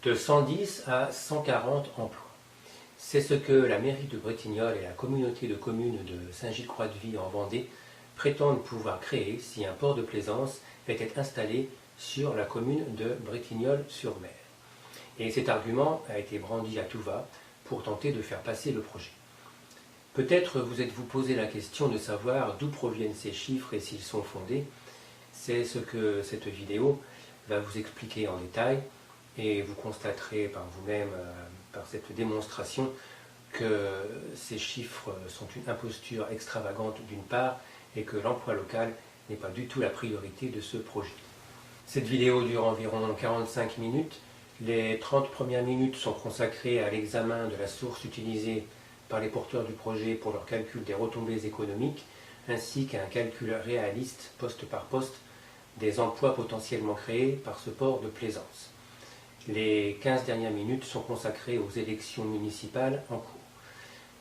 de 110 à 140 emplois. C'est ce que la mairie de Bretignolles et la communauté de communes de Saint-Gilles-Croix-de-Vie en Vendée prétendent pouvoir créer si un port de plaisance était installé sur la commune de Bretignolles-sur-Mer. Et cet argument a été brandi à tout va pour tenter de faire passer le projet. Peut-être vous êtes-vous posé la question de savoir d'où proviennent ces chiffres et s'ils sont fondés. C'est ce que cette vidéo va vous expliquer en détail et vous constaterez par vous-même, par cette démonstration, que ces chiffres sont une imposture extravagante d'une part et que l'emploi local n'est pas du tout la priorité de ce projet. Cette vidéo dure environ 45 minutes. Les 30 premières minutes sont consacrées à l'examen de la source utilisée par les porteurs du projet pour leur calcul des retombées économiques, ainsi qu'à un calcul réaliste, poste par poste, des emplois potentiellement créés par ce port de plaisance. Les 15 dernières minutes sont consacrées aux élections municipales en cours.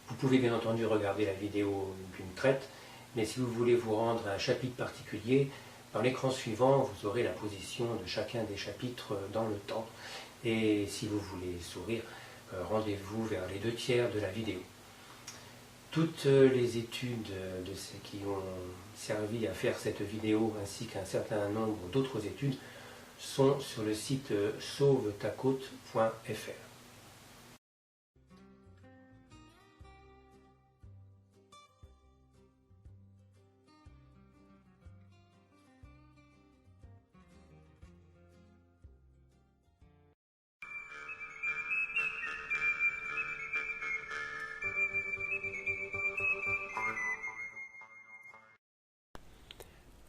Vous pouvez bien entendu regarder la vidéo d'une traite, mais si vous voulez vous rendre à un chapitre particulier, dans l'écran suivant, vous aurez la position de chacun des chapitres dans le temps. Et si vous voulez sourire, rendez-vous vers les 2/3 de la vidéo. Toutes les études de ceux qui ont servi à faire cette vidéo, ainsi qu'un certain nombre d'autres études, sont sur le site sauvetacôte.fr.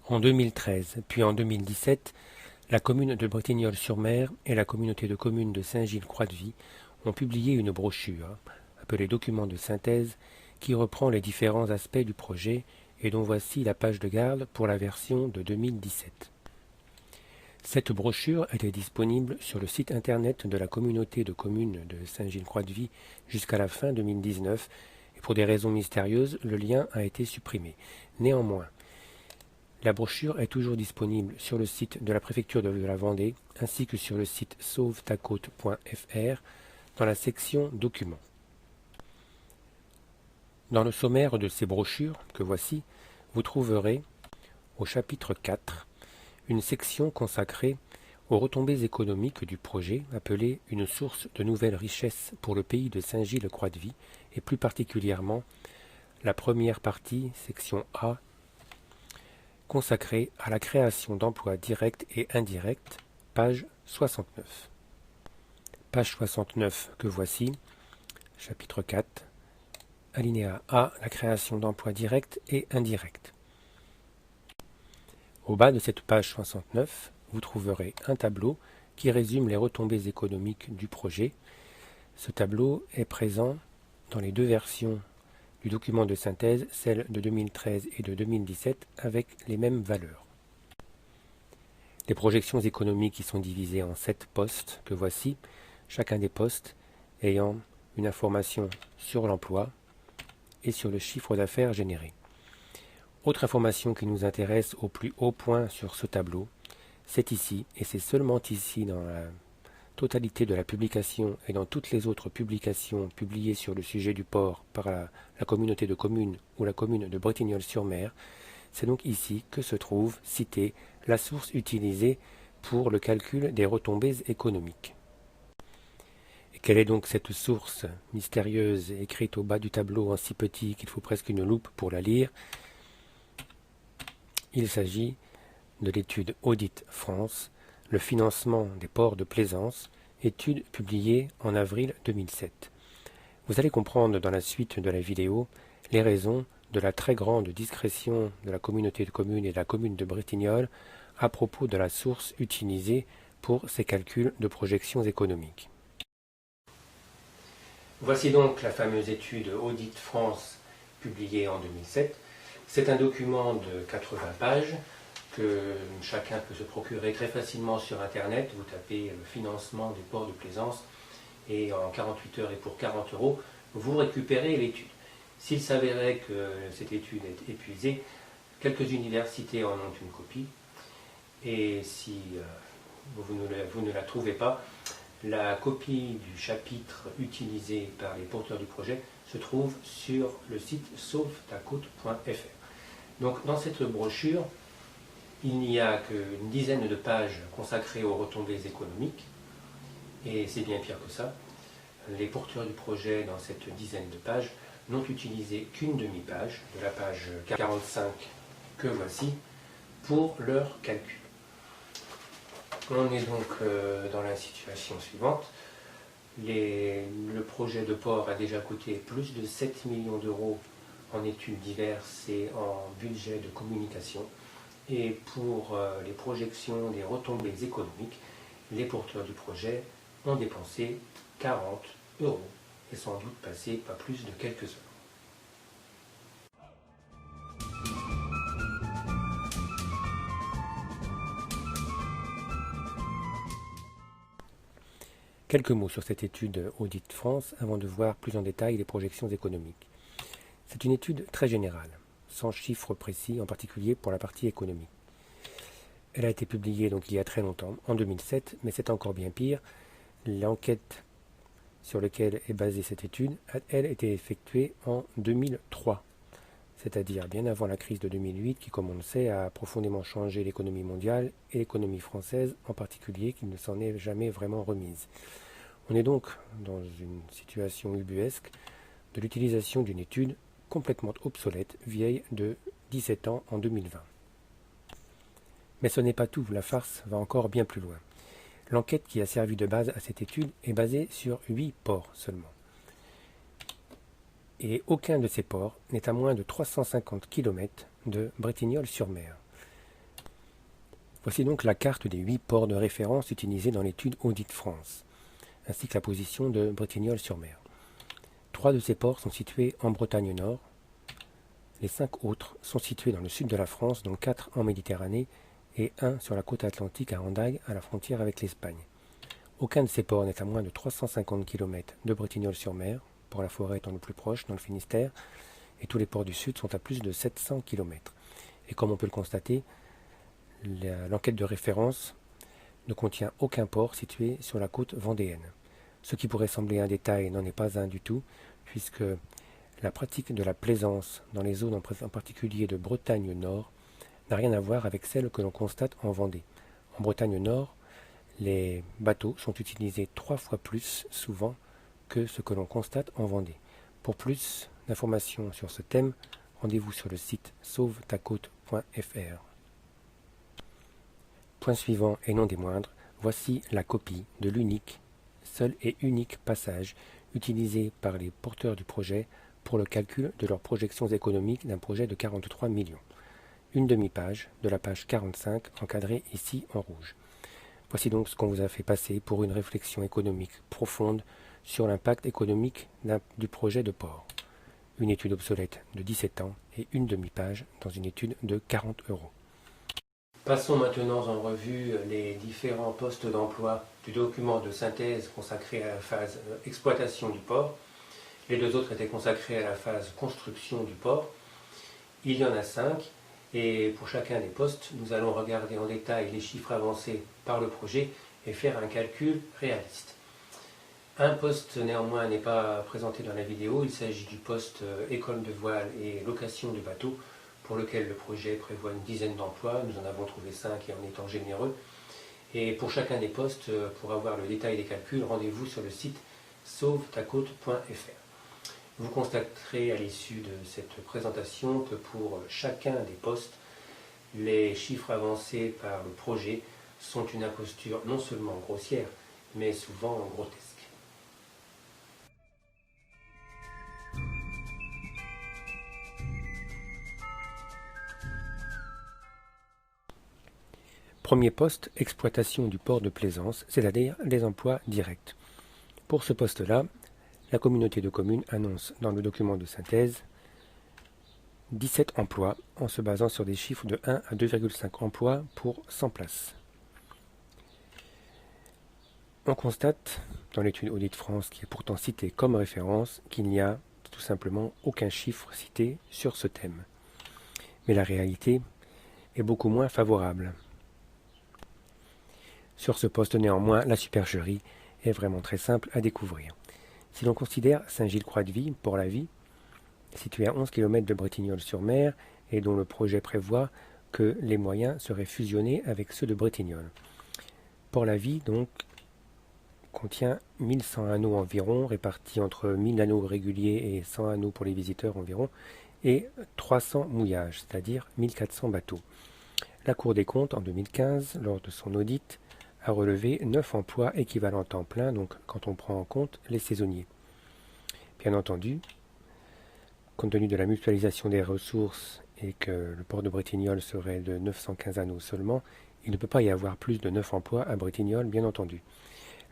En 2013, puis en 2017, la commune de Bretignolles-sur-Mer et la communauté de communes de Saint-Gilles-Croix-de-Vie ont publié une brochure, appelée document de synthèse, qui reprend les différents aspects du projet et dont voici la page de garde pour la version de 2017. Cette brochure était disponible sur le site internet de la communauté de communes de Saint-Gilles-Croix-de-Vie jusqu'à la fin 2019 et pour des raisons mystérieuses, le lien a été supprimé. Néanmoins, la brochure est toujours disponible sur le site de la préfecture de la Vendée ainsi que sur le site sauvetacôte.fr dans la section Documents. Dans le sommaire de ces brochures, que voici, vous trouverez, au chapitre 4, une section consacrée aux retombées économiques du projet appelée « Une source de nouvelles richesses pour le pays de Saint-Gilles-Croix-de-Vie » et plus particulièrement la première partie, section A, consacrée à la création d'emplois directs et indirects, page 69. Page 69 que voici, chapitre 4, alinéa A, la création d'emplois directs et indirects. Au bas de cette page 69, vous trouverez un tableau qui résume les retombées économiques du projet. Ce tableau est présent dans les deux versions du document de synthèse, celle de 2013 et de 2017, avec les mêmes valeurs. Les projections économiques y sont divisées en 7 postes que voici, chacun des postes ayant une information sur l'emploi et sur le chiffre d'affaires généré. Autre information qui nous intéresse au plus haut point sur ce tableau, c'est ici, et c'est seulement ici dans la totalité de la publication et dans toutes les autres publications publiées sur le sujet du port par la communauté de communes ou la commune de Bretignolles-sur-Mer, c'est donc ici que se trouve citée la source utilisée pour le calcul des retombées économiques. Et quelle est donc cette source mystérieuse écrite au bas du tableau en si petit qu'il faut presque une loupe pour la lire? Il s'agit de l'étude Audit France, le financement des ports de plaisance, étude publiée en avril 2007. Vous allez comprendre dans la suite de la vidéo les raisons de la très grande discrétion de la communauté de communes et de la commune de Bretignolles à propos de la source utilisée pour ces calculs de projections économiques. Voici donc la fameuse étude Audit France publiée en 2007. C'est un document de 80 pages que chacun peut se procurer très facilement sur Internet. Vous tapez le financement des ports de plaisance et en 48 heures et pour 40 €, vous récupérez l'étude. S'il s'avérait que cette étude est épuisée, quelques universités en ont une copie et si vous ne la trouvez pas, La copie du chapitre utilisé par les porteurs du projet se trouve sur le site sauvetacôte.fr. Donc dans cette brochure, il n'y a qu'une dizaine de pages consacrées aux retombées économiques, et c'est bien pire que ça. Les porteurs du projet, dans cette dizaine de pages, n'ont utilisé qu'une demi-page, de la page 45 que voici, pour leur calcul. On est donc dans la situation suivante. Le projet de port a déjà coûté plus de 7 millions d'euros en études diverses et en budget de communication. Et pour les projections des retombées économiques, les porteurs du projet ont dépensé 40 euros et sans doute passé pas plus de quelques heures. Quelques mots sur cette étude Audit France avant de voir plus en détail les projections économiques. C'est une étude très générale, sans chiffres précis, en particulier pour la partie économique. Elle a été publiée donc il y a très longtemps, en 2007, mais c'est encore bien pire. L'enquête sur laquelle est basée cette étude a, elle, été effectuée en 2003, c'est-à-dire bien avant la crise de 2008 qui, comme on le sait, a profondément changé l'économie mondiale et l'économie française en particulier, qui ne s'en est jamais vraiment remise. On est donc dans une situation ubuesque de l'utilisation d'une étude complètement obsolète, vieille de 17 ans en 2020. Mais ce n'est pas tout, la farce va encore bien plus loin. L'enquête qui a servi de base à cette étude est basée sur 8 ports seulement. Et aucun de ces ports n'est à moins de 350 km de Bretignolles-sur-Mer. Voici donc la carte des 8 ports de référence utilisés dans l'étude Audit France, ainsi que la position de Bretignolles-sur-Mer. 3 de ces ports sont situés en Bretagne Nord, les 5 autres sont situés dans le sud de la France, dont 4 en Méditerranée et 1 sur la côte atlantique à Hendaye, à la frontière avec l'Espagne. Aucun de ces ports n'est à moins de 350 km de Bretignolles-sur-Mer, pour la forêt étant le plus proche, dans le Finistère, et tous les ports du sud sont à plus de 700 km. Et comme on peut le constater, l'enquête de référence ne contient aucun port situé sur la côte vendéenne. Ce qui pourrait sembler un détail n'en est pas un du tout, puisque la pratique de la plaisance dans les zones en particulier de Bretagne Nord n'a rien à voir avec celle que l'on constate en Vendée. En Bretagne Nord, les bateaux sont utilisés 3 fois plus souvent que ce que l'on constate en Vendée. Pour plus d'informations sur ce thème, rendez-vous sur le site sauvetacôte.fr. Point suivant et non des moindres, voici la copie de l'unique, seul et unique passage utilisé par les porteurs du projet pour le calcul de leurs projections économiques d'un projet de 43 millions. Une demi-page de la page 45 encadrée ici en rouge. Voici donc ce qu'on vous a fait passer pour une réflexion économique profonde sur l'impact économique du projet de port. Une étude obsolète de 17 ans et une demi-page dans une étude de 40 euros. Passons maintenant en revue les différents postes d'emploi du document de synthèse consacré à la phase exploitation du port. Les 2 autres étaient consacrés à la phase construction du port. Il y en a 5. Et pour chacun des postes, nous allons regarder en détail les chiffres avancés par le projet et faire un calcul réaliste. Un poste néanmoins n'est pas présenté dans la vidéo, il s'agit du poste école de voile et location de bateau, pour lequel le projet prévoit une dizaine d'emplois. Nous en avons trouvé 5 et en étant généreux. Et pour chacun des postes, pour avoir le détail des calculs, rendez-vous sur le site sauvetacôte.fr. Vous constaterez à l'issue de cette présentation que pour chacun des postes, les chiffres avancés par le projet sont une imposture non seulement grossière, mais souvent grotesque. Premier poste, exploitation du port de plaisance, c'est-à-dire les emplois directs. Pour ce poste-là, la communauté de communes annonce dans le document de synthèse 17 emplois en se basant sur des chiffres de 1 à 2,5 emplois pour 100 places. On constate, dans l'étude Audit France qui est pourtant citée comme référence, qu'il n'y a tout simplement aucun chiffre cité sur ce thème. Mais la réalité est beaucoup moins favorable. Sur ce poste néanmoins, la supercherie est vraiment très simple à découvrir. Si l'on considère Saint-Gilles-Croix-de-Vie, Port-la-Vie, situé à 11 km de Bretignolles-sur-Mer et dont le projet prévoit que les moyens seraient fusionnés avec ceux de Bretignolles. Port-la-Vie, donc, contient 1100 anneaux environ, répartis entre 1000 anneaux réguliers et 100 anneaux pour les visiteurs environ, et 300 mouillages, c'est-à-dire 1400 bateaux. La Cour des comptes, en 2015, lors de son audit, a relevé 9 emplois équivalents temps plein, donc quand on prend en compte les saisonniers. Bien entendu, compte tenu de la mutualisation des ressources et que le port de Bretignolles serait de 915 anneaux seulement, il ne peut pas y avoir plus de 9 emplois à Bretignolles, bien entendu.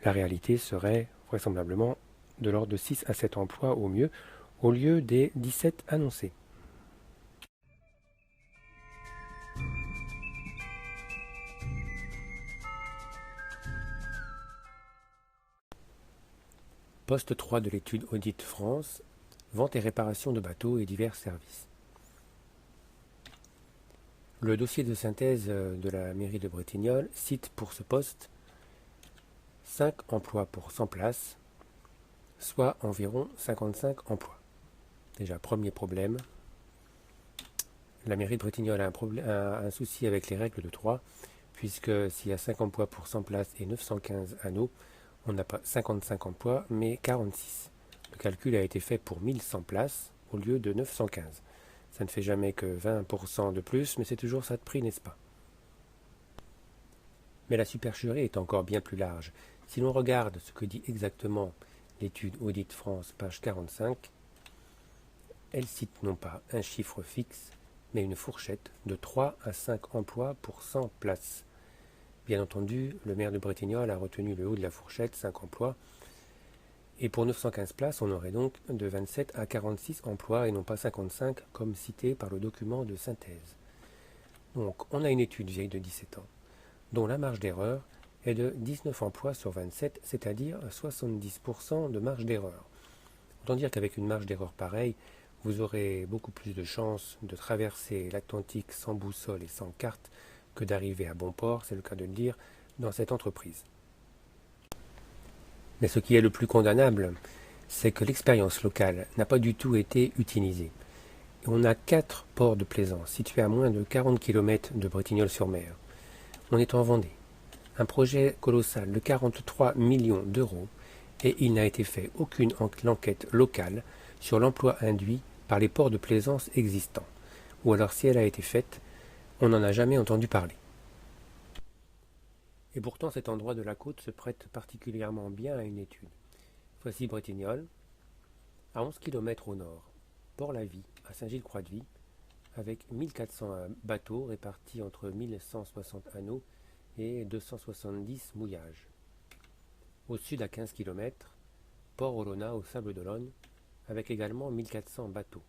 La réalité serait vraisemblablement de l'ordre de 6 à 7 emplois au mieux, au lieu des 17 annoncés. Poste 3 de l'étude Audit France, vente et réparation de bateaux et divers services. Le dossier de synthèse de la mairie de Bretignolles cite pour ce poste 5 emplois pour 100 places, soit environ 55 emplois. Déjà, premier problème, la mairie de Bretignolles a un souci avec les règles de 3, puisque s'il y a 5 emplois pour 100 places et 915 anneaux, on n'a pas 55 emplois, mais 46. Le calcul a été fait pour 1100 places au lieu de 915. Ça ne fait jamais que 20% de plus, mais c'est toujours ça de prix, n'est-ce pas? Mais la supercherie est encore bien plus large. Si l'on regarde ce que dit exactement l'étude Audit France, page 45, elle cite non pas un chiffre fixe, mais une fourchette de 3 à 5 emplois pour 100 places. Bien entendu, le maire de Bretignolles a retenu le haut de la fourchette, 5 emplois, et pour 915 places, on aurait donc de 27 à 46 emplois et non pas 55 comme cité par le document de synthèse. Donc on a une étude vieille de 17 ans, dont la marge d'erreur est de 19 emplois sur 27, c'est-à-dire 70% de marge d'erreur. Autant dire qu'avec une marge d'erreur pareille, vous aurez beaucoup plus de chances de traverser l'Atlantique sans boussole et sans carte que d'arriver à bon port, c'est le cas de le dire, dans cette entreprise. Mais ce qui est le plus condamnable, c'est que l'expérience locale n'a pas du tout été utilisée. Et on a 4 ports de plaisance situés à moins de 40 km de Bretignolles-sur-Mer. On est en Vendée. Un projet colossal de 43 millions d'euros et il n'a été fait aucune enquête locale sur l'emploi induit par les ports de plaisance existants. Ou alors si elle a été faite, on n'en a jamais entendu parler. Et pourtant cet endroit de la côte se prête particulièrement bien à une étude. Voici Bretignolles, à 11 km au nord, Port-la-Vie, à Saint-Gilles-Croix-de-Vie, avec 1400 bateaux répartis entre 1160 anneaux et 270 mouillages. Au sud à 15 km, Port-Olona au Sable d'Olonne, avec également 1400 bateaux.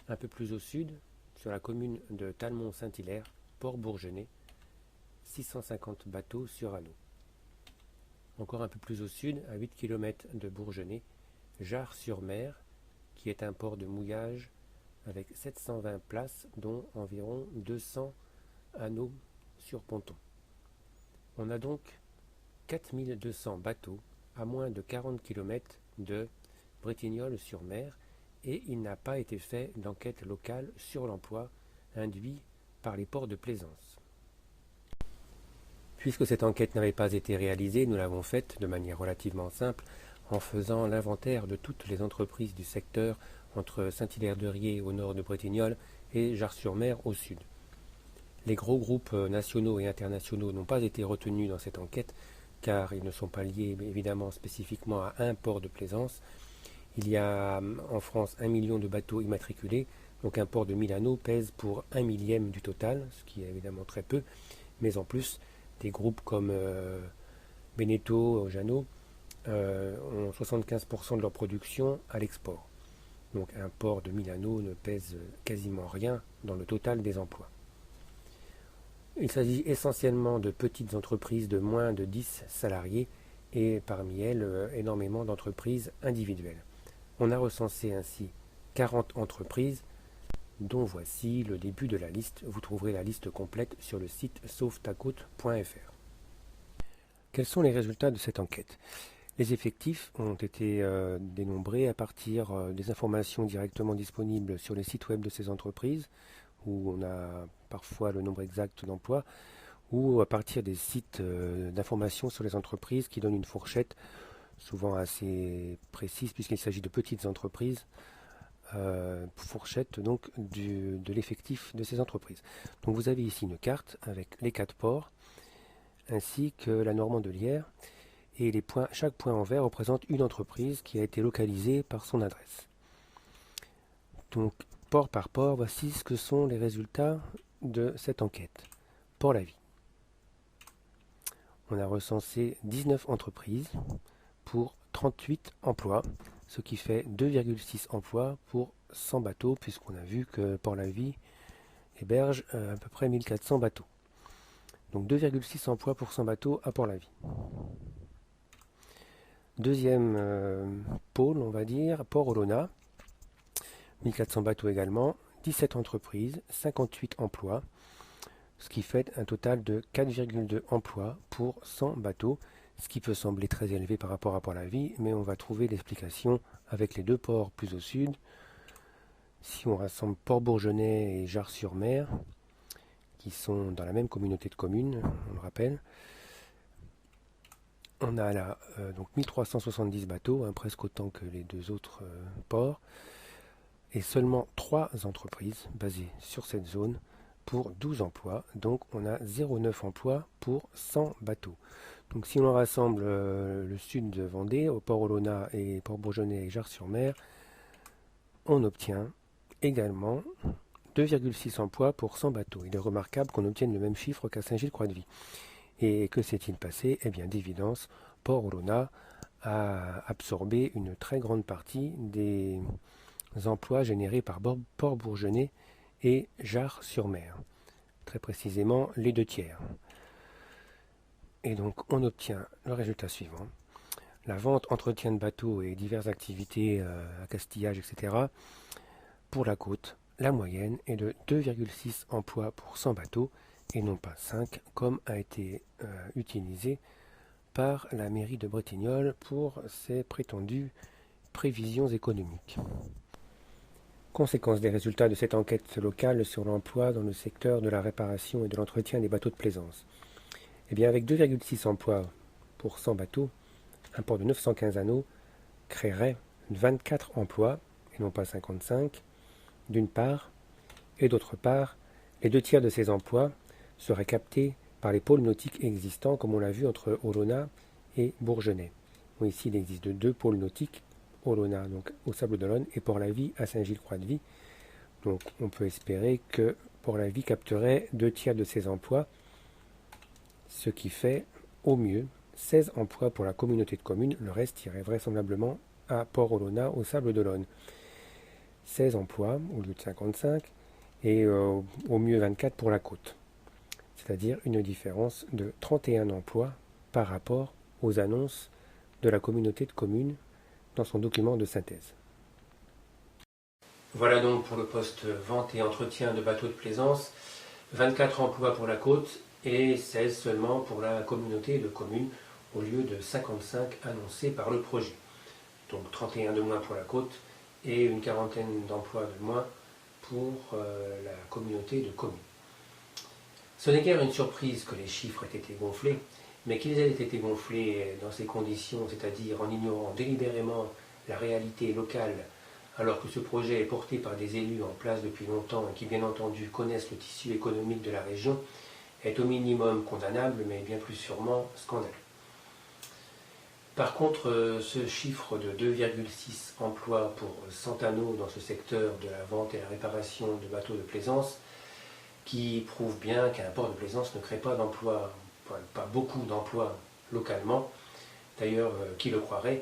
Un peu plus au sud, sur la commune de Talmont-Saint-Hilaire, Port-Bourgenais, 650 bateaux sur anneaux. Encore un peu plus au sud, à 8 km de Bourgenais, Jars-sur-Mer, qui est un port de mouillage avec 720 places, dont environ 200 anneaux sur ponton. On a donc 4200 bateaux à moins de 40 km de Bretignolles-sur-Mer et il n'a pas été fait d'enquête locale sur l'emploi induit par les ports de plaisance. Puisque cette enquête n'avait pas été réalisée, nous l'avons faite de manière relativement simple en faisant l'inventaire de toutes les entreprises du secteur entre Saint-Hilaire-de-Riez au nord de Bretignolles et Jars-sur-Mer au sud. Les gros groupes nationaux et internationaux n'ont pas été retenus dans cette enquête car ils ne sont pas liés évidemment spécifiquement à un port de plaisance. Il y a en France 1 million de bateaux immatriculés, donc un port de 1000 anneaux pèse pour 1 millième du total, ce qui est évidemment très peu, mais en plus, des groupes comme Beneteau, Jeannot ont 75% de leur production à l'export. Donc un port de 1000 anneaux ne pèse quasiment rien dans le total des emplois. Il s'agit essentiellement de petites entreprises de moins de 10 salariés et parmi elles énormément d'entreprises individuelles. On a recensé ainsi 40 entreprises dont voici le début de la liste. Vous trouverez la liste complète sur le site sauvetacôte.fr. Quels sont les résultats de cette enquête? Les effectifs ont été dénombrés à partir des informations directement disponibles sur les sites web de ces entreprises, où on a parfois le nombre exact d'emplois, ou à partir des sites d'information sur les entreprises qui donnent une fourchette souvent assez précise puisqu'il s'agit de petites entreprises, fourchette donc de l'effectif de ces entreprises. Donc vous avez ici une carte avec les 4 ports ainsi que la Normandelière, et chaque point en vert représente une entreprise qui a été localisée par son adresse. Donc port par port, voici ce que sont les résultats de cette enquête. Port-la-Vie. On a recensé 19 entreprises pour 38 emplois, ce qui fait 2,6 emplois pour 100 bateaux, puisqu'on a vu que Port-la-Vie héberge à peu près 1400 bateaux. Donc 2,6 emplois pour 100 bateaux à Port-la-Vie. Deuxième pôle, on va dire, Port-Olona, 1400 bateaux également, 17 entreprises, 58 emplois, ce qui fait un total de 4,2 emplois pour 100 bateaux, ce qui peut sembler très élevé par rapport à Port-la-Vie, mais on va trouver l'explication avec les 2 ports plus au sud. Si on rassemble Port-Bourgenais et Jars-sur-Mer, qui sont dans la même communauté de communes, on le rappelle, on a là donc 1370 bateaux, presque autant que les 2 autres ports, et seulement 3 entreprises basées sur cette zone pour 12 emplois, donc on a 0,9 emplois pour 100 bateaux. Donc si on rassemble le sud de Vendée, au Port-Olona et Port-Bourgenais et Jars-sur-Mer, on obtient également 2,6 emplois pour 100 bateaux. Il est remarquable qu'on obtienne le même chiffre qu'à Saint-Gilles-Croix-de-Vie. Et que s'est-il passé? Eh bien, d'évidence, Port-Olona a absorbé une très grande partie des emplois générés par Port-Bourgenais et Jars-sur-Mer. Très précisément, les 2 tiers. Et donc, on obtient le résultat suivant. La vente, entretien de bateaux et diverses activités, accastillage, etc. Pour la côte, la moyenne est de 2,6 emplois pour 100 bateaux, et non pas 5, comme a été utilisé par la mairie de Bretignolles pour ses prétendues prévisions économiques. Conséquence des résultats de cette enquête locale sur l'emploi dans le secteur de la réparation et de l'entretien des bateaux de plaisance. Eh bien, avec 2,6 emplois pour 100 bateaux, un port de 915 anneaux créerait 24 emplois, et non pas 55, d'une part, et d'autre part, les 2 tiers de ces emplois seraient captés par les pôles nautiques existants, comme on l'a vu entre Olona et Bourgenais. Bon, ici, il existe 2 pôles nautiques, Olona donc au Sables-d'Olonne et Port-la-Vie à Saint-Gilles-Croix-de-Vie. Donc on peut espérer que Port-la-Vie capterait 2 tiers de ces emplois, ce qui fait au mieux 16 emplois pour la communauté de communes. Le reste irait vraisemblablement à Port-Olona au Sables-d'Olonne. 16 emplois au lieu de 55 et au mieux 24 pour la côte. C'est-à-dire une différence de 31 emplois par rapport aux annonces de la communauté de communes dans son document de synthèse. Voilà donc pour le poste vente et entretien de bateaux de plaisance, 24 emplois pour la côte et 16 seulement pour la communauté de communes au lieu de 55 annoncés par le projet. Donc 31 de moins pour la côte et une quarantaine d'emplois de moins pour la communauté de communes. Ce n'est guère une surprise que les chiffres aient été gonflés, mais qu'ils aient été gonflés dans ces conditions, c'est-à-dire en ignorant délibérément la réalité locale, alors que ce projet est porté par des élus en place depuis longtemps et qui bien entendu connaissent le tissu économique de la région, est au minimum condamnable, mais bien plus sûrement scandaleux. Par contre, ce chiffre de 2,6 emplois pour 100 anneaux dans ce secteur de la vente et la réparation de bateaux de plaisance, qui prouve bien qu'un port de plaisance ne crée pas d'emplois, pas beaucoup d'emplois localement. D'ailleurs, qui le croirait,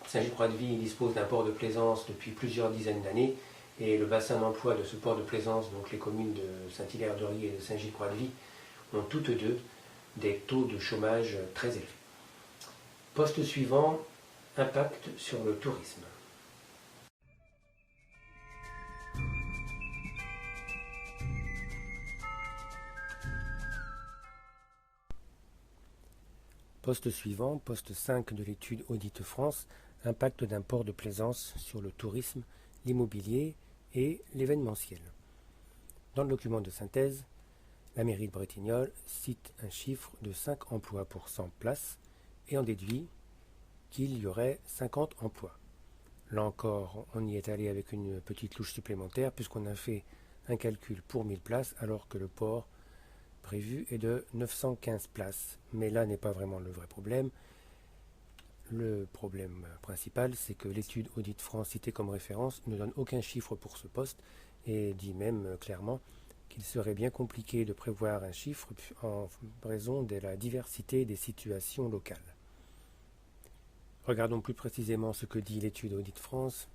Saint-Gilles-Croix-de-Vie dispose d'un port de plaisance depuis plusieurs dizaines d'années, et le bassin d'emploi de ce port de plaisance, donc les communes de Saint-Hilaire-de-Rie et de Saint-Gilles-Croix-de-Vie, ont toutes deux des taux de chômage très élevés. Poste suivant, impact sur le tourisme. Poste suivant, poste 5 de l'étude Audit France, impact d'un port de plaisance sur le tourisme, l'immobilier et l'événementiel. Dans le document de synthèse, la mairie de Bretignolles cite un chiffre de 5 emplois pour 100 places et en déduit qu'il y aurait 50 emplois. Là encore, on y est allé avec une petite louche supplémentaire puisqu'on a fait un calcul pour 1000 places alors que le port prévu est de 915 places. Mais là n'est pas vraiment le vrai problème. Le problème principal, c'est que l'étude Audit France citée comme référence ne donne aucun chiffre pour ce poste et dit même clairement qu'il serait bien compliqué de prévoir un chiffre en raison de la diversité des situations locales. Regardons plus précisément ce que dit l'étude Audit France,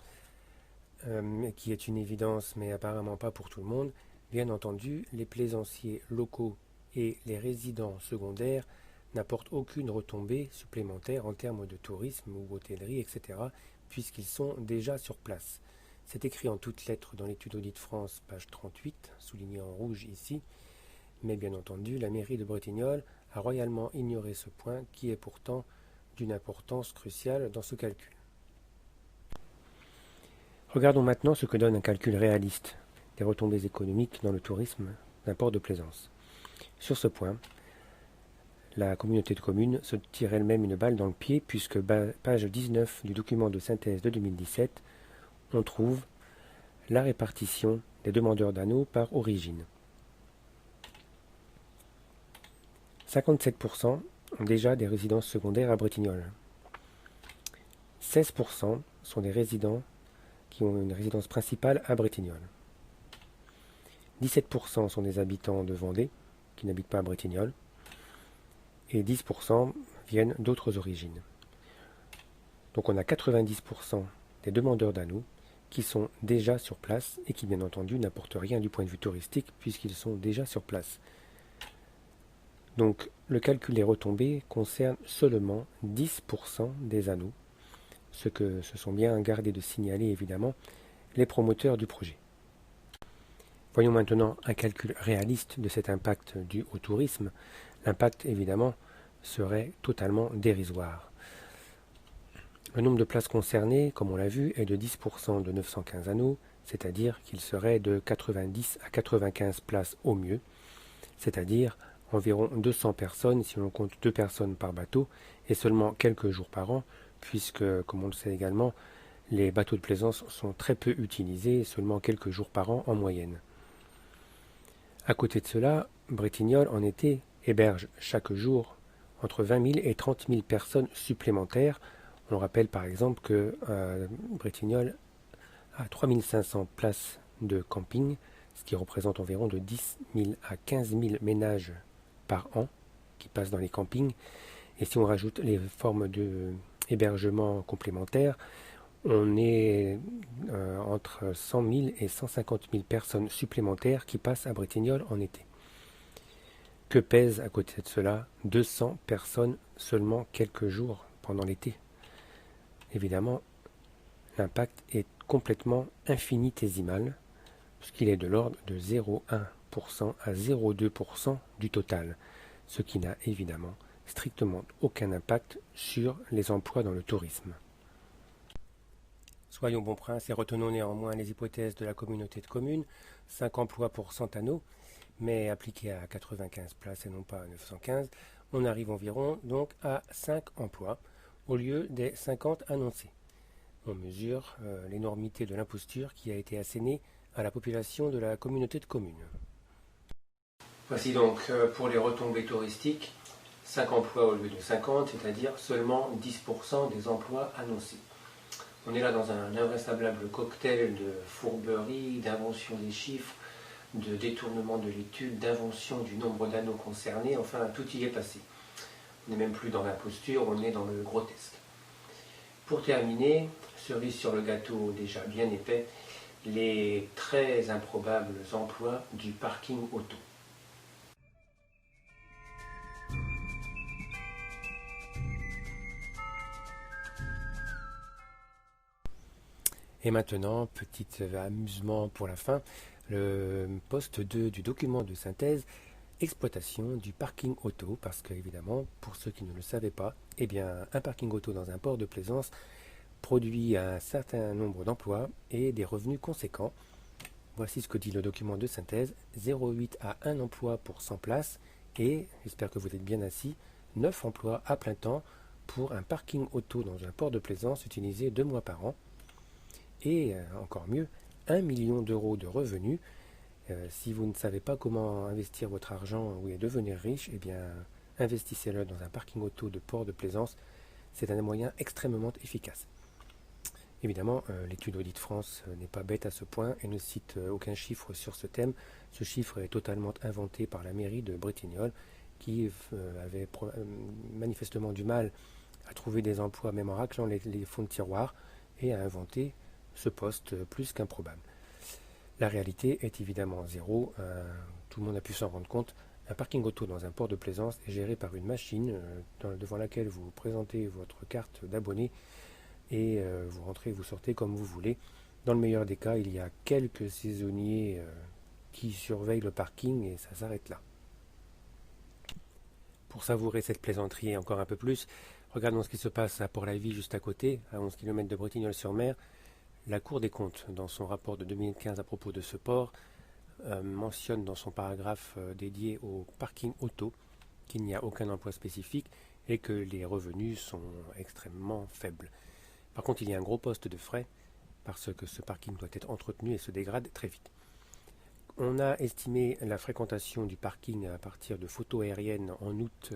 qui est une évidence mais apparemment pas pour tout le monde. Bien entendu, les plaisanciers locaux et les résidents secondaires n'apportent aucune retombée supplémentaire en termes de tourisme ou hôtellerie, etc., puisqu'ils sont déjà sur place. C'est écrit en toutes lettres dans l'étude Audit France, page 38, souligné en rouge ici, mais bien entendu, la mairie de Bretignolles a royalement ignoré ce point qui est pourtant d'une importance cruciale dans ce calcul. Regardons maintenant ce que donne un calcul réaliste des retombées économiques dans le tourisme d'un port de plaisance. Sur ce point, la communauté de communes se tire elle-même une balle dans le pied puisque page 19 du document de synthèse de 2017, on trouve la répartition des demandeurs d'anneaux par origine. 57% ont déjà des résidences secondaires à Bretignolles. 16% sont des résidents qui ont une résidence principale à Bretignolles. 17% sont des habitants de Vendée qui n'habitent pas à Bretignolles. Et 10% viennent d'autres origines. Donc on a 90% des demandeurs d'anneaux qui sont déjà sur place et qui bien entendu n'apportent rien du point de vue touristique puisqu'ils sont déjà sur place. Donc le calcul des retombées concerne seulement 10% des anneaux, ce que se sont bien gardés de signaler évidemment les promoteurs du projet. Voyons maintenant un calcul réaliste de cet impact dû au tourisme. L'impact évidemment serait totalement dérisoire. Le nombre de places concernées, comme on l'a vu, est de 10% de 915 anneaux, c'est-à-dire qu'il serait de 90 à 95 places au mieux, c'est-à-dire environ 200 personnes si l'on compte 2 personnes par bateau et seulement quelques jours par an, puisque, comme on le sait également, les bateaux de plaisance sont très peu utilisés, seulement quelques jours par an en moyenne. À côté de cela, Bretignolles en été héberge chaque jour entre 20 000 et 30 000 personnes supplémentaires. On rappelle par exemple que Bretignolles a 3 500 places de camping, ce qui représente environ de 10 000 à 15 000 ménages par an qui passent dans les campings. Et si on rajoute les formes d'hébergement complémentaires, on est entre 100 000 et 150 000 personnes supplémentaires qui passent à Bretignolles en été. Que pèse à côté de cela 200 personnes seulement quelques jours pendant l'été? Évidemment, l'impact est complètement infinitésimal, puisqu'il est de l'ordre de 0,1% à 0,2% du total, ce qui n'a évidemment strictement aucun impact sur les emplois dans le tourisme. Soyons bons princes et retenons néanmoins les hypothèses de la communauté de communes, 5 emplois pour 100 anneaux, mais appliqués à 95 places et non pas à 915, on arrive environ donc à 5 emplois au lieu des 50 annoncés. On mesure l'énormité de l'imposture qui a été assénée à la population de la communauté de communes. Voici donc pour les retombées touristiques, 5 emplois au lieu de 50, c'est-à-dire seulement 10% des emplois annoncés. On est là dans un invraisemblable cocktail de fourberie, d'invention des chiffres, de détournement de l'étude, d'invention du nombre d'anneaux concernés, enfin tout y est passé. On n'est même plus dans l'imposture, on est dans le grotesque. Pour terminer, cerise sur le gâteau déjà bien épais, les très improbables emplois du parking auto. Et maintenant, petit amusement pour la fin, le poste 2 du document de synthèse exploitation du parking auto, parce que évidemment, pour ceux qui ne le savaient pas, eh bien, un parking auto dans un port de plaisance produit un certain nombre d'emplois et des revenus conséquents. Voici ce que dit le document de synthèse: 0,8 à 1 emploi pour 100 places et, j'espère que vous êtes bien assis, 9 emplois à plein temps pour un parking auto dans un port de plaisance utilisé 2 mois par an. Et encore mieux, 1 million d'euros de revenus. Si vous ne savez pas comment investir votre argent ou devenir riche, eh bien, investissez-le dans un parking auto de port de plaisance. C'est un moyen extrêmement efficace. Évidemment, l'étude Audit France n'est pas bête à ce point et ne cite aucun chiffre sur ce thème. Ce chiffre est totalement inventé par la mairie de Bretignolles, qui avait manifestement du mal à trouver des emplois, même en raclant les fonds de tiroir, et à inventer ce poste plus qu'improbable. La réalité est évidemment zéro, tout le monde a pu s'en rendre compte. Un parking auto dans un port de plaisance est géré par une machine devant laquelle vous présentez votre carte d'abonné et vous rentrez et vous sortez comme vous voulez. Dans le meilleur des cas, il y a quelques saisonniers qui surveillent le parking et ça s'arrête là. Pour savourer cette plaisanterie encore un peu plus, regardons ce qui se passe à Port-la-Vie, juste à côté, à 11 km de Bretignolles-sur-Mer. La Cour des comptes, dans son rapport de 2015 à propos de ce port, mentionne dans son paragraphe dédié au parking auto qu'il n'y a aucun emploi spécifique et que les revenus sont extrêmement faibles. Par contre, il y a un gros poste de frais parce que ce parking doit être entretenu et se dégrade très vite. On a estimé la fréquentation du parking à partir de photos aériennes en août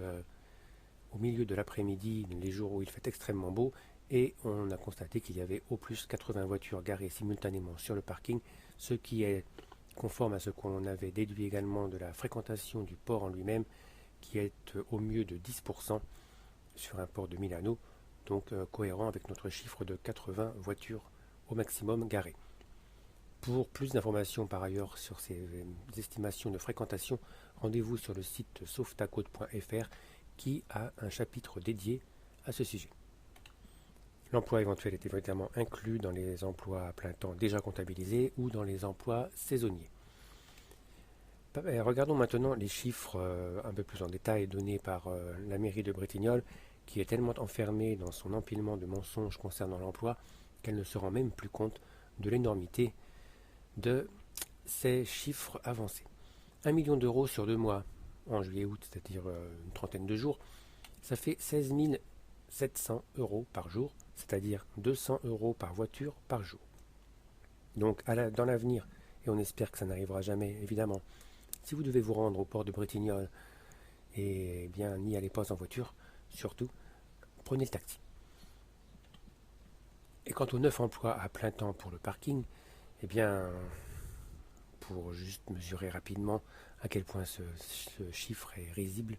au milieu de l'après-midi, les jours où il fait extrêmement beau, et on a constaté qu'il y avait au plus 80 voitures garées simultanément sur le parking, ce qui est conforme à ce qu'on avait déduit également de la fréquentation du port en lui-même, qui est au mieux de 10% sur un port de Milano, donc cohérent avec notre chiffre de 80 voitures au maximum garées. Pour plus d'informations par ailleurs sur ces estimations de fréquentation, rendez-vous sur le site sauvetacode.fr qui a un chapitre dédié à ce sujet. L'emploi éventuel est évidemment inclus dans les emplois à plein temps déjà comptabilisés ou dans les emplois saisonniers. Regardons maintenant les chiffres un peu plus en détail donnés par la mairie de Bretignolles, qui est tellement enfermée dans son empilement de mensonges concernant l'emploi qu'elle ne se rend même plus compte de l'énormité de ces chiffres avancés. 1 million d'euros sur 2 mois, en juillet-août, c'est-à-dire une trentaine de jours, ça fait 16 700 euros par jour, c'est-à-dire 200 euros par voiture par jour. Donc dans l'avenir, et on espère que ça n'arrivera jamais, évidemment, si vous devez vous rendre au port de Bretignolles, et bien n'y allez pas en voiture, surtout, prenez le taxi. Et quant aux 9 emplois à plein temps pour le parking, eh bien, pour juste mesurer rapidement à quel point ce chiffre est risible,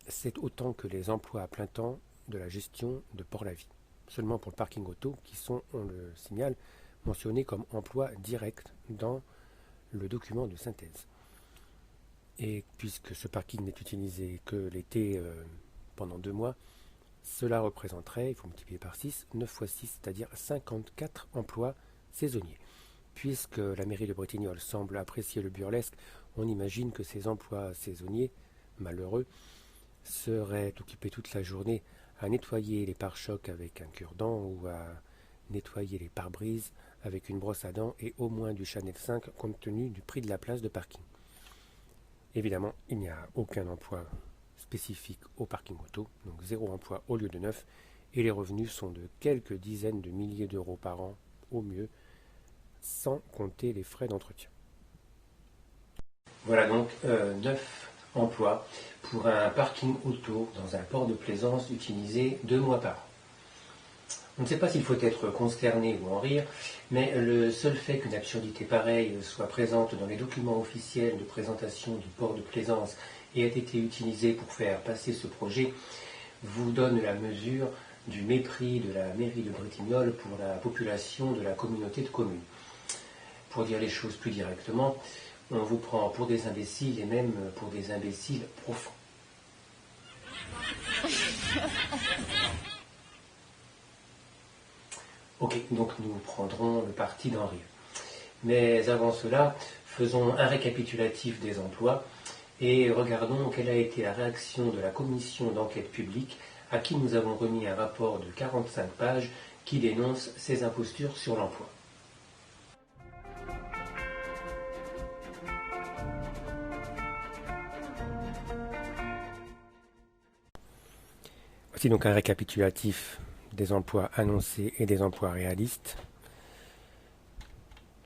c'est autant que les emplois à plein temps de la gestion de Port-la-Vie. Seulement pour le parking auto, qui sont, on le signale, mentionnés comme emploi direct dans le document de synthèse. Et puisque ce parking n'est utilisé que l'été pendant 2 mois, cela représenterait, il faut multiplier par 6, 9 fois 6, c'est-à-dire 54 emplois saisonniers. Puisque la mairie de Bretignolles semble apprécier le burlesque, on imagine que ces emplois saisonniers, malheureux, seraient occupés toute la journée à nettoyer les pare-chocs avec un cure-dent ou à nettoyer les pare-brises avec une brosse à dents et au moins du Chanel 5 compte tenu du prix de la place de parking. Évidemment, il n'y a aucun emploi spécifique au parking auto, donc 0 emploi au lieu de 9, et les revenus sont de quelques dizaines de milliers d'euros par an au mieux, sans compter les frais d'entretien. Voilà donc 9 emplois pour un parking auto dans un port de plaisance utilisé 2 mois par an. On ne sait pas s'il faut être consterné ou en rire, mais le seul fait qu'une absurdité pareille soit présente dans les documents officiels de présentation du port de plaisance et ait été utilisé pour faire passer ce projet vous donne la mesure du mépris de la mairie de Bretignolles pour la population de la communauté de communes. Pour dire les choses plus directement, on vous prend pour des imbéciles et même pour des imbéciles profonds. Ok, donc nous prendrons le parti d'en rire. Mais avant cela, faisons un récapitulatif des emplois et regardons quelle a été la réaction de la commission d'enquête publique à qui nous avons remis un rapport de 45 pages qui dénonce ces impostures sur l'emploi. Voici donc un récapitulatif des emplois annoncés et des emplois réalistes.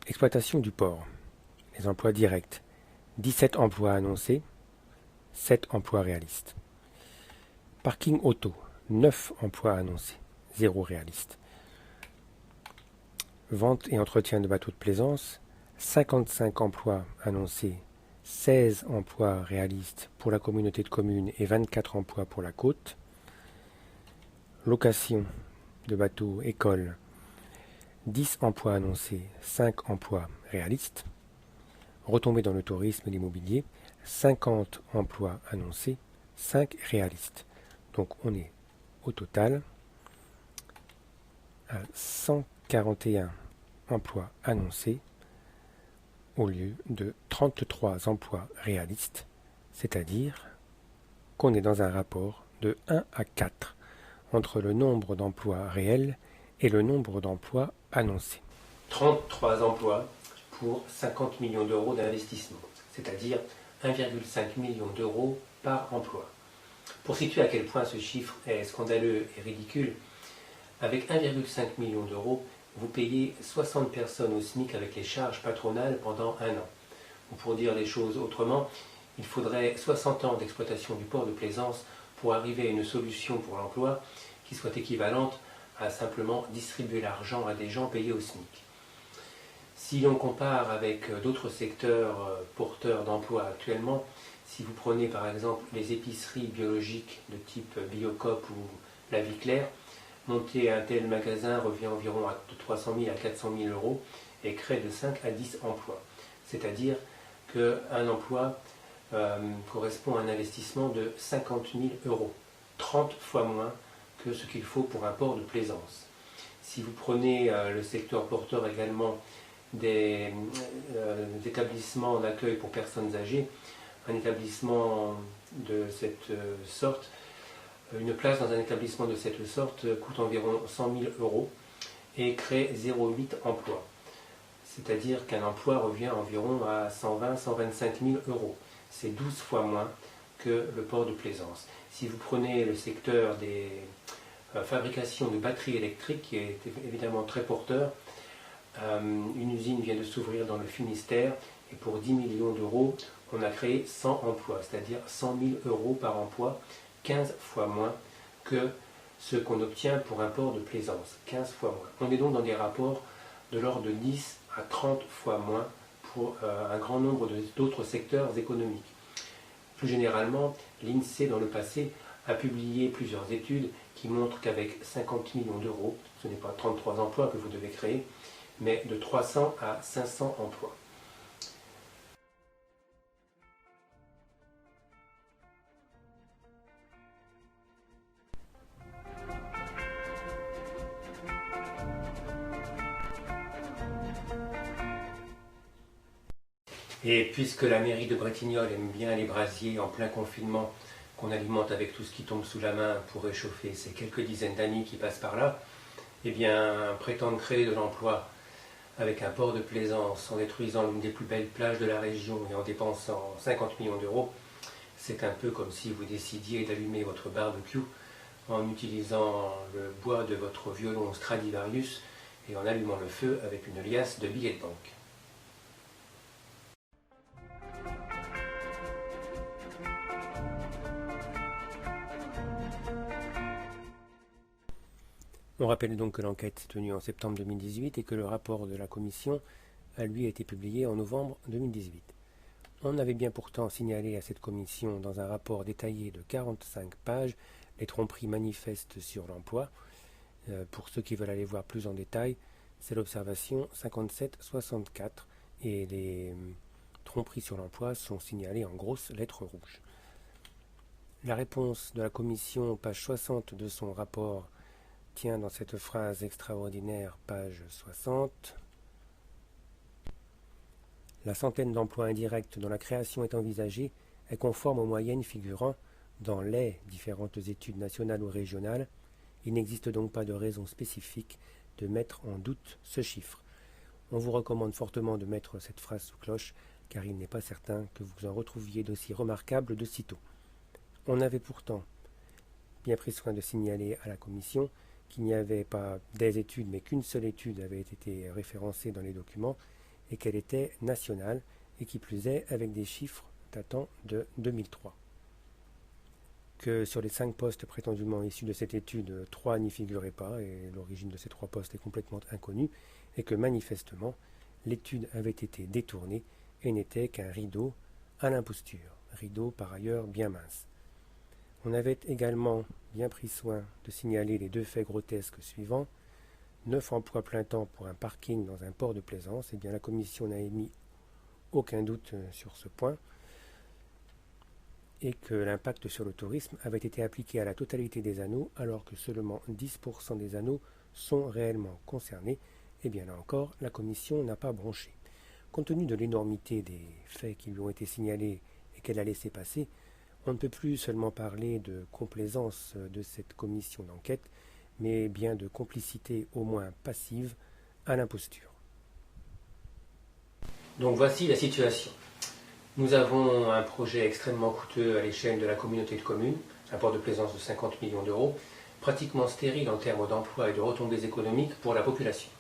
Exploitation du port, les emplois directs, 17 emplois annoncés, 7 emplois réalistes. Parking auto, 9 emplois annoncés, 0 réaliste. Vente et entretien de bateaux de plaisance, 55 emplois annoncés, 16 emplois réalistes pour la communauté de communes et 24 emplois pour la côte. Location de bateaux, école, 10 emplois annoncés, 5 emplois réalistes. Retombées dans le tourisme et l'immobilier, 50 emplois annoncés, 5 réalistes. Donc on est au total à 141 emplois annoncés au lieu de 33 emplois réalistes, c'est-à-dire qu'on est dans un rapport de 1 à 4 entre le nombre d'emplois réels et le nombre d'emplois annoncés. 33 emplois pour 50 millions d'euros d'investissement, c'est-à-dire 1,5 million d'euros par emploi. Pour situer à quel point ce chiffre est scandaleux et ridicule, avec 1,5 million d'euros, vous payez 60 personnes au SMIC avec les charges patronales pendant un an. Ou pour dire les choses autrement, il faudrait 60 ans d'exploitation du port de plaisance pour arriver à une solution pour l'emploi qui soit équivalente à simplement distribuer l'argent à des gens payés au SMIC. Si l'on compare avec d'autres secteurs porteurs d'emploi actuellement, si vous prenez par exemple les épiceries biologiques de type Biocoop ou La Vie Claire, monter un tel magasin revient environ de 300 000 à 400 000 euros et crée de 5 à 10 emplois. C'est-à-dire qu'un emploi correspond à un investissement de 50 000 euros, 30 fois moins que ce qu'il faut pour un port de plaisance. Si vous prenez le secteur porteur également des établissements d'accueil pour personnes âgées, un établissement de cette sorte, une place dans un établissement de cette sorte coûte environ 100 000 euros et crée 0,8 emplois. C'est-à-dire qu'un emploi revient environ à 120-125 000 euros. C'est 12 fois moins que le port de plaisance. Si vous prenez le secteur des fabrications de batteries électriques, qui est évidemment très porteur, une usine vient de s'ouvrir dans le Finistère et pour 10 millions d'euros, on a créé 100 emplois, c'est-à-dire 100 000 euros par emploi, 15 fois moins que ce qu'on obtient pour un port de plaisance, 15 fois moins. On est donc dans des rapports de l'ordre de 10 à 30 fois moins pour un grand nombre d'autres secteurs économiques. Plus généralement, l'INSEE dans le passé a publié plusieurs études qui montrent qu'avec 50 millions d'euros, ce n'est pas 33 emplois que vous devez créer, mais de 300 à 500 emplois. Et puisque la mairie de Bretignolles aime bien les brasiers en plein confinement, qu'on alimente avec tout ce qui tombe sous la main pour réchauffer ces quelques dizaines d'amis qui passent par là, eh bien, prétendre créer de l'emploi avec un port de plaisance en détruisant l'une des plus belles plages de la région et en dépensant 50 millions d'euros, c'est un peu comme si vous décidiez d'allumer votre barbecue en utilisant le bois de votre violon Stradivarius et en allumant le feu avec une liasse de billets de banque. On rappelle donc que l'enquête s'est tenue en septembre 2018 et que le rapport de la commission a lui été publié en novembre 2018. On avait bien pourtant signalé à cette commission dans un rapport détaillé de 45 pages les tromperies manifestes sur l'emploi. Pour ceux qui veulent aller voir plus en détail, c'est l'observation 57-64 et les tromperies sur l'emploi sont signalées en grosses lettres rouges. La réponse de la commission, page 60 de son rapport, tient dans cette phrase extraordinaire, page 60. La centaine d'emplois indirects dont la création est envisagée est conforme aux moyennes figurant dans les différentes études nationales ou régionales. Il n'existe donc pas de raison spécifique de mettre en doute ce chiffre. On vous recommande fortement de mettre cette phrase sous cloche, car il n'est pas certain que vous en retrouviez d'aussi remarquable de sitôt. On avait pourtant bien pris soin de signaler à la commission qu'il n'y avait pas des études, mais qu'une seule étude avait été référencée dans les documents et qu'elle était nationale, et qui plus est avec des chiffres datant de 2003. Que sur les 5 postes prétendument issus de cette étude, 3 n'y figuraient pas, et l'origine de ces 3 postes est complètement inconnue, et que manifestement, l'étude avait été détournée et n'était qu'un rideau à l'imposture, rideau par ailleurs bien mince. On avait également bien pris soin de signaler les 2 faits grotesques suivants. 9 emplois plein temps pour un parking dans un port de plaisance. Eh bien, la commission n'a émis aucun doute sur ce point, et que l'impact sur le tourisme avait été appliqué à la totalité des anneaux, alors que seulement 10% des anneaux sont réellement concernés. Eh bien, là encore, la commission n'a pas bronché. Compte tenu de l'énormité des faits qui lui ont été signalés et qu'elle a laissé passer, on ne peut plus seulement parler de complaisance de cette commission d'enquête, mais bien de complicité au moins passive à l'imposture. Donc voici la situation. Nous avons un projet extrêmement coûteux à l'échelle de la communauté de communes, un port de plaisance de 50 millions d'euros, pratiquement stérile en termes d'emploi et de retombées économiques pour la population.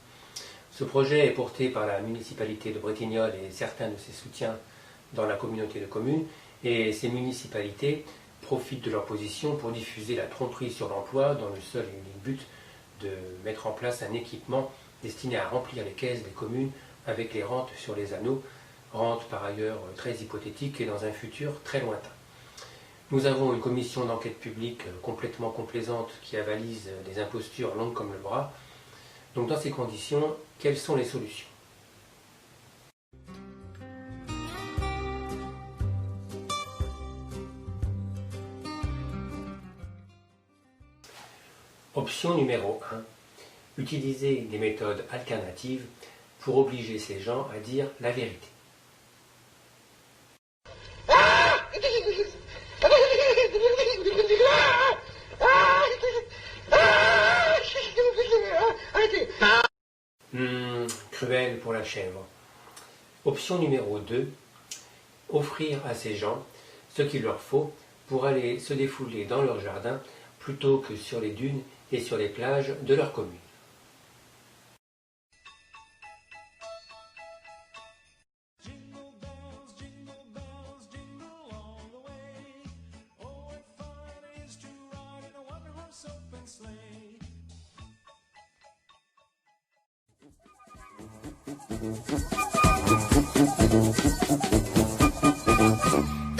Ce projet est porté par la municipalité de Bretignolles et certains de ses soutiens dans la communauté de communes, et ces municipalités profitent de leur position pour diffuser la tromperie sur l'emploi dans le seul et unique but de mettre en place un équipement destiné à remplir les caisses des communes avec les rentes sur les anneaux, rentes par ailleurs très hypothétiques et dans un futur très lointain. Nous avons une commission d'enquête publique complètement complaisante qui avalise des impostures longues comme le bras. Donc dans ces conditions, quelles sont les solutions ? Option numéro 1. Utiliser des méthodes alternatives pour obliger ces gens à dire la vérité. Cruel pour la chèvre. Option numéro 2. Offrir à ces gens ce qu'il leur faut pour aller se défouler dans leur jardin plutôt que sur les dunes et sur les plages de leur commune.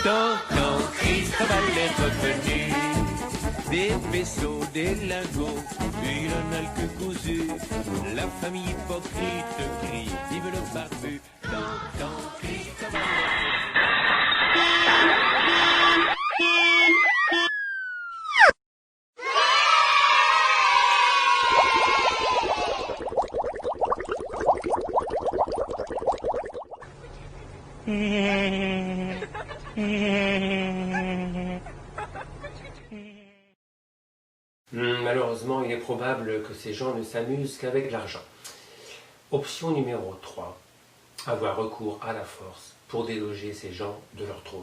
Tonton Cristobal est revenu, des vaisseaux, des lingots, il en a le que cousu. La famille hypocrite crie, vive le barbu. Tonton Cristobal Malheureusement, il est probable que ces gens ne s'amusent qu'avec l'argent. Option numéro 3. Avoir recours à la force pour déloger ces gens de leur trône.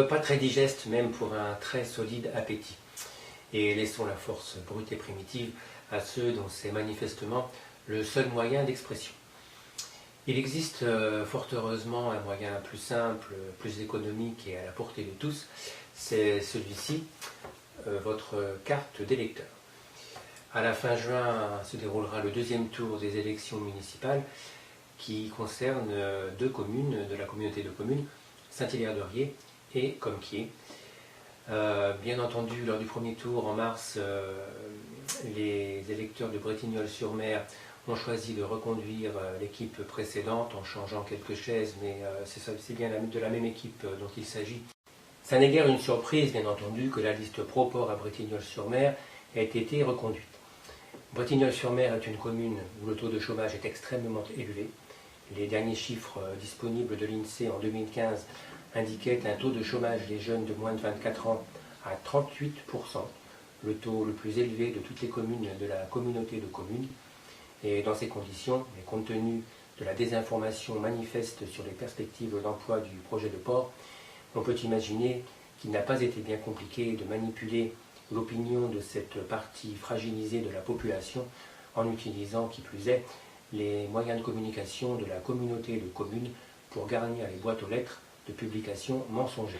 Pas très digeste même pour un très solide appétit. Et laissons la force brute et primitive à ceux dont c'est manifestement le seul moyen d'expression. Il existe fort heureusement un moyen plus simple, plus économique et à la portée de tous, c'est celui-ci, votre carte d'électeur. À la fin juin se déroulera le deuxième tour des élections municipales qui concerne deux communes de la communauté de communes, Saint-Hilaire-de-Riez et Comquier. Bien entendu, lors du premier tour en mars, les électeurs de Bretignolles-sur-Mer ont choisi de reconduire l'équipe précédente en changeant quelques chaises, mais c'est bien de la même équipe dont il s'agit. Ça n'est guère une surprise, bien entendu, que la liste Proport à Bretignolles-sur-Mer ait été reconduite. Bretignolles-sur-Mer est une commune où le taux de chômage est extrêmement élevé. Les derniers chiffres disponibles de l'INSEE en 2015 indiquaient un taux de chômage des jeunes de moins de 24 ans à 38%, le taux le plus élevé de toutes les communes de la communauté de communes. Et dans ces conditions, et compte tenu de la désinformation manifeste sur les perspectives d'emploi du projet de port, on peut imaginer qu'il n'a pas été bien compliqué de manipuler l'opinion de cette partie fragilisée de la population en utilisant, qui plus est, les moyens de communication de la communauté de communes pour garnir les boîtes aux lettres de publications mensongères.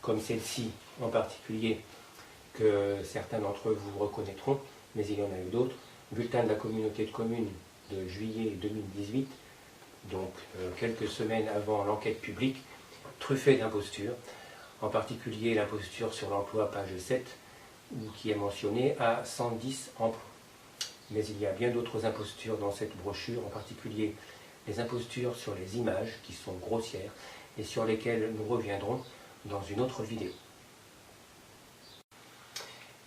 Comme celle-ci en particulier, que certains d'entre vous reconnaîtront, mais il y en a eu d'autres, bulletin de la communauté de communes de juillet 2018, donc quelques semaines avant l'enquête publique, truffé d'impostures, en particulier l'imposture sur l'emploi, page 7, qui est mentionnée à 110 emplois. Mais il y a bien d'autres impostures dans cette brochure, en particulier les impostures sur les images, qui sont grossières, et sur lesquelles nous reviendrons dans une autre vidéo.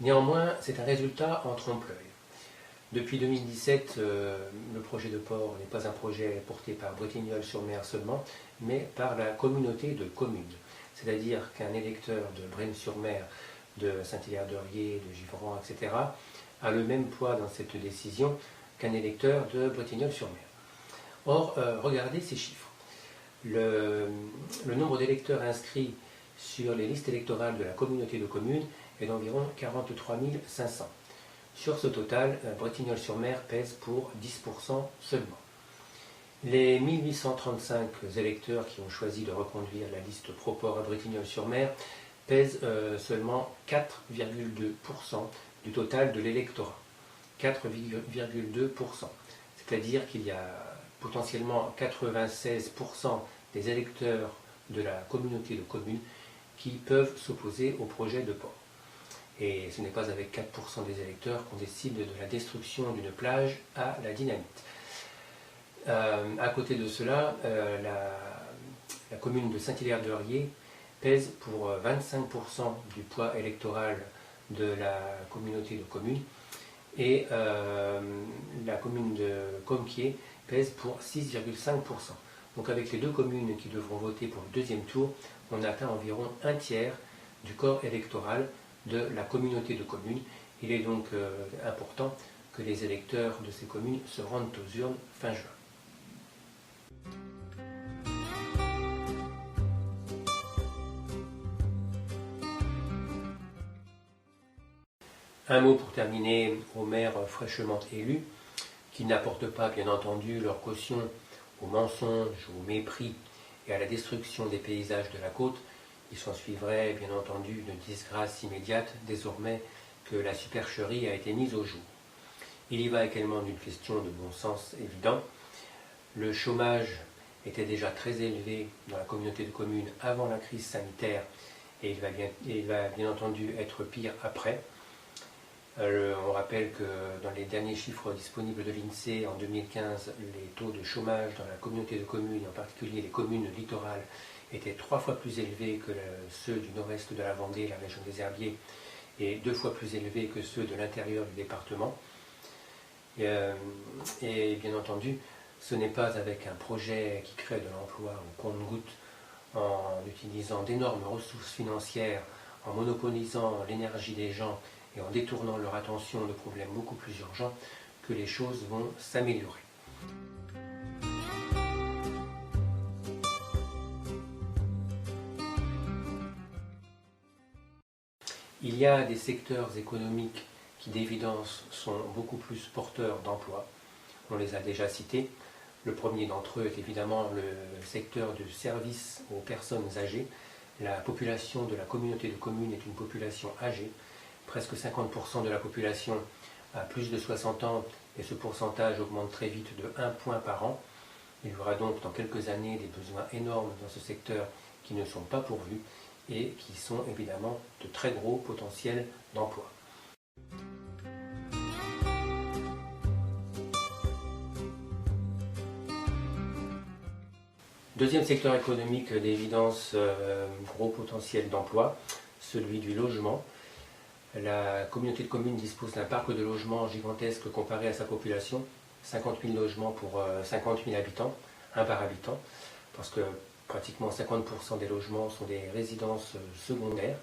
Néanmoins, c'est un résultat en trompe-l'œil. Depuis 2017, le projet de port n'est pas un projet porté par Bretignolles-sur-Mer seulement, mais par la communauté de communes. C'est-à-dire qu'un électeur de Braine-sur-Mer, de Saint-Hilaire-de-Riez, de Givran, etc., a le même poids dans cette décision qu'un électeur de Bretignolles-sur-Mer. Or, regardez ces chiffres. Le nombre d'électeurs inscrits sur les listes électorales de la communauté de communes est d'environ 43 500. Sur ce total, Bretignolles-sur-Mer pèse pour 10% seulement. Les 1835 électeurs qui ont choisi de reconduire la liste Proport à Bretignolles-sur-Mer pèsent seulement 4,2% du total de l'électorat. 4,2%. C'est-à-dire qu'il y a potentiellement 96% des électeurs de la communauté de communes qui peuvent s'opposer au projet de port. Et ce n'est pas avec 4% des électeurs qu'on décide de la destruction d'une plage à la dynamite. À côté de cela, la commune de Saint-Hilaire-de-Riez pèse pour 25% du poids électoral de la communauté de communes et la commune de Comquier pèse pour 6,5%. Donc avec les deux communes qui devront voter pour le deuxième tour, on atteint environ un tiers du corps électoral de la communauté de communes. Il est donc important que les électeurs de ces communes se rendent aux urnes fin juin. Un mot pour terminer aux maires fraîchement élus, qui n'apportent pas bien entendu leur caution au mensonge, au mépris et à la destruction des paysages de la côte. Il s'en suivrait bien entendu une disgrâce immédiate désormais que la supercherie a été mise au jour. Il y va également d'une question de bon sens évident. Le chômage était déjà très élevé dans la communauté de communes avant la crise sanitaire et il va bien entendu être pire après. On rappelle que dans les derniers chiffres disponibles de l'INSEE en 2015, les taux de chômage dans la communauté de communes, en particulier les communes littorales, étaient 3 fois plus élevés que ceux du nord-est de la Vendée, la région des Herbiers, et 2 fois plus élevés que ceux de l'intérieur du département. Et bien entendu, ce n'est pas avec un projet qui crée de l'emploi au compte-gouttes, en utilisant d'énormes ressources financières, en monopolisant l'énergie des gens et en détournant leur attention de problèmes beaucoup plus urgents, que les choses vont s'améliorer. Il y a des secteurs économiques qui d'évidence sont beaucoup plus porteurs d'emplois. On les a déjà cités. Le premier d'entre eux est évidemment le secteur du service aux personnes âgées. La population de la communauté de communes est une population âgée. Presque 50% de la population à plus de 60 ans et ce pourcentage augmente très vite de 1 point par an. Il y aura donc dans quelques années des besoins énormes dans ce secteur qui ne sont pas pourvus et qui sont évidemment de très gros potentiels d'emploi. Deuxième secteur économique d'évidence, gros potentiel d'emploi, celui du logement. La communauté de communes dispose d'un parc de logements gigantesque comparé à sa population, 50 000 logements pour 50 000 habitants, un par habitant, parce que pratiquement 50% des logements sont des résidences secondaires.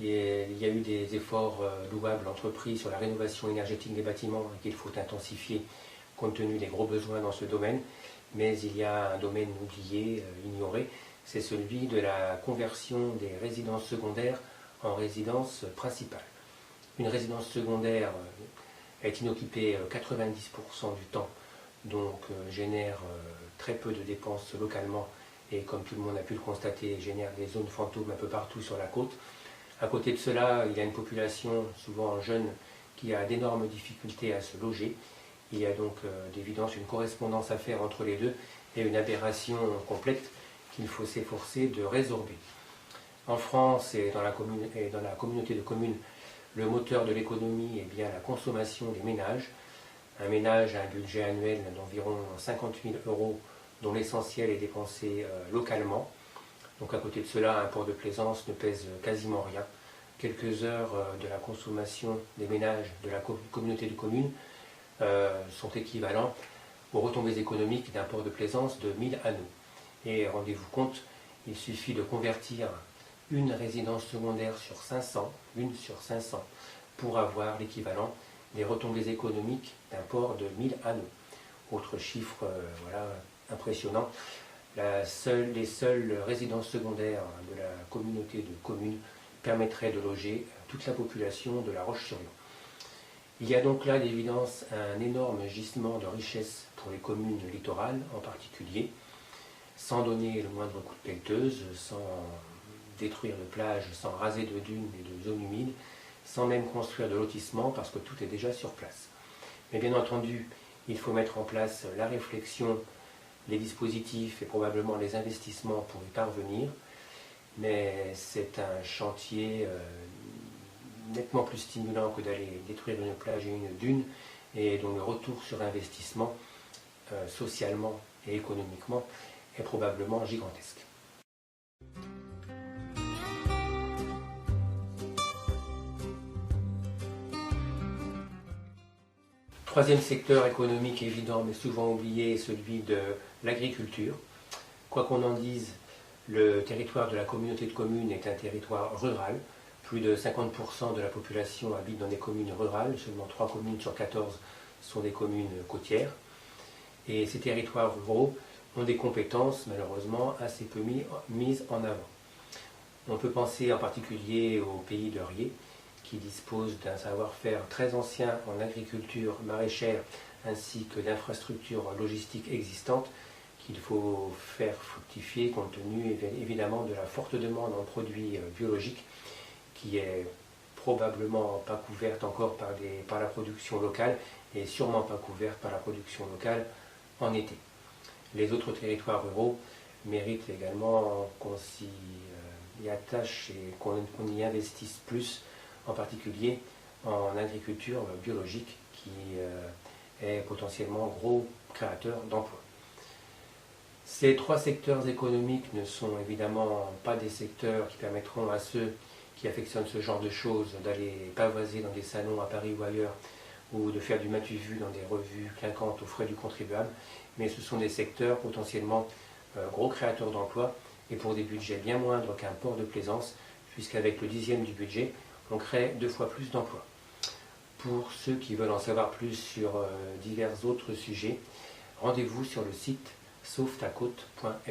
Et il y a eu des efforts louables entrepris sur la rénovation énergétique des bâtiments et qu'il faut intensifier compte tenu des gros besoins dans ce domaine. Mais il y a un domaine oublié, ignoré, c'est celui de la conversion des résidences secondaires en résidence principale. Une résidence secondaire est inoccupée 90% du temps, donc génère très peu de dépenses localement et comme tout le monde a pu le constater, génère des zones fantômes un peu partout sur la côte. À côté de cela, il y a une population souvent jeune qui a d'énormes difficultés à se loger. Il y a donc d'évidence une correspondance à faire entre les deux et une aberration complète qu'il faut s'efforcer de résorber. En France et dans la communauté de communes, le moteur de l'économie est bien la consommation des ménages. Un ménage a un budget annuel d'environ 50 000 €, dont l'essentiel est dépensé localement. Donc à côté de cela, un port de plaisance ne pèse quasiment rien. Quelques heures de la consommation des ménages de la communauté de communes sont équivalents aux retombées économiques d'un port de plaisance de 1000 anneaux. Et rendez-vous compte, il suffit de convertir une résidence secondaire sur 500, une sur 500, pour avoir l'équivalent des retombées économiques d'un port de 1000 anneaux. Autre chiffre impressionnant, les seules résidences secondaires de la communauté de communes permettraient de loger toute la population de La Roche-sur-Yon. Il y a donc là d'évidence un énorme gisement de richesse pour les communes littorales en particulier, sans donner le moindre coup de pelleteuse, sans détruire de plages, sans raser de dunes et de zones humides, sans même construire de lotissements parce que tout est déjà sur place. Mais bien entendu, il faut mettre en place la réflexion, les dispositifs et probablement les investissements pour y parvenir, mais c'est un chantier nettement plus stimulant que d'aller détruire une plage et une dune, et dont le retour sur investissement, socialement et économiquement, est probablement gigantesque. Troisième secteur économique évident mais souvent oublié est celui de l'agriculture. Quoi qu'on en dise, le territoire de la communauté de communes est un territoire rural. Plus de 50% de la population habite dans des communes rurales, seulement 3 communes sur 14 sont des communes côtières. Et ces territoires ruraux ont des compétences malheureusement assez peu mises en avant. On peut penser en particulier au pays de Riez, qui dispose d'un savoir-faire très ancien en agriculture maraîchère ainsi que d'infrastructures logistiques existantes qu'il faut faire fructifier compte tenu évidemment de la forte demande en produits biologiques qui est probablement pas couverte encore par la production locale et sûrement pas couverte par la production locale en été. Les autres territoires ruraux méritent également qu'on s'y attache et qu'on y investisse plus, en particulier en agriculture biologique qui est potentiellement gros créateur d'emplois. Ces trois secteurs économiques ne sont évidemment pas des secteurs qui permettront à ceux qui affectionnent ce genre de choses d'aller pavoiser dans des salons à Paris ou ailleurs ou de faire du matu-vu dans des revues clinquantes aux frais du contribuable, mais ce sont des secteurs potentiellement gros créateurs d'emplois et pour des budgets bien moindres qu'un port de plaisance, puisqu'avec le 10e du budget, on crée 2 fois plus d'emplois. Pour ceux qui veulent en savoir plus sur divers autres sujets, rendez-vous sur le site sauvetacôte.fr.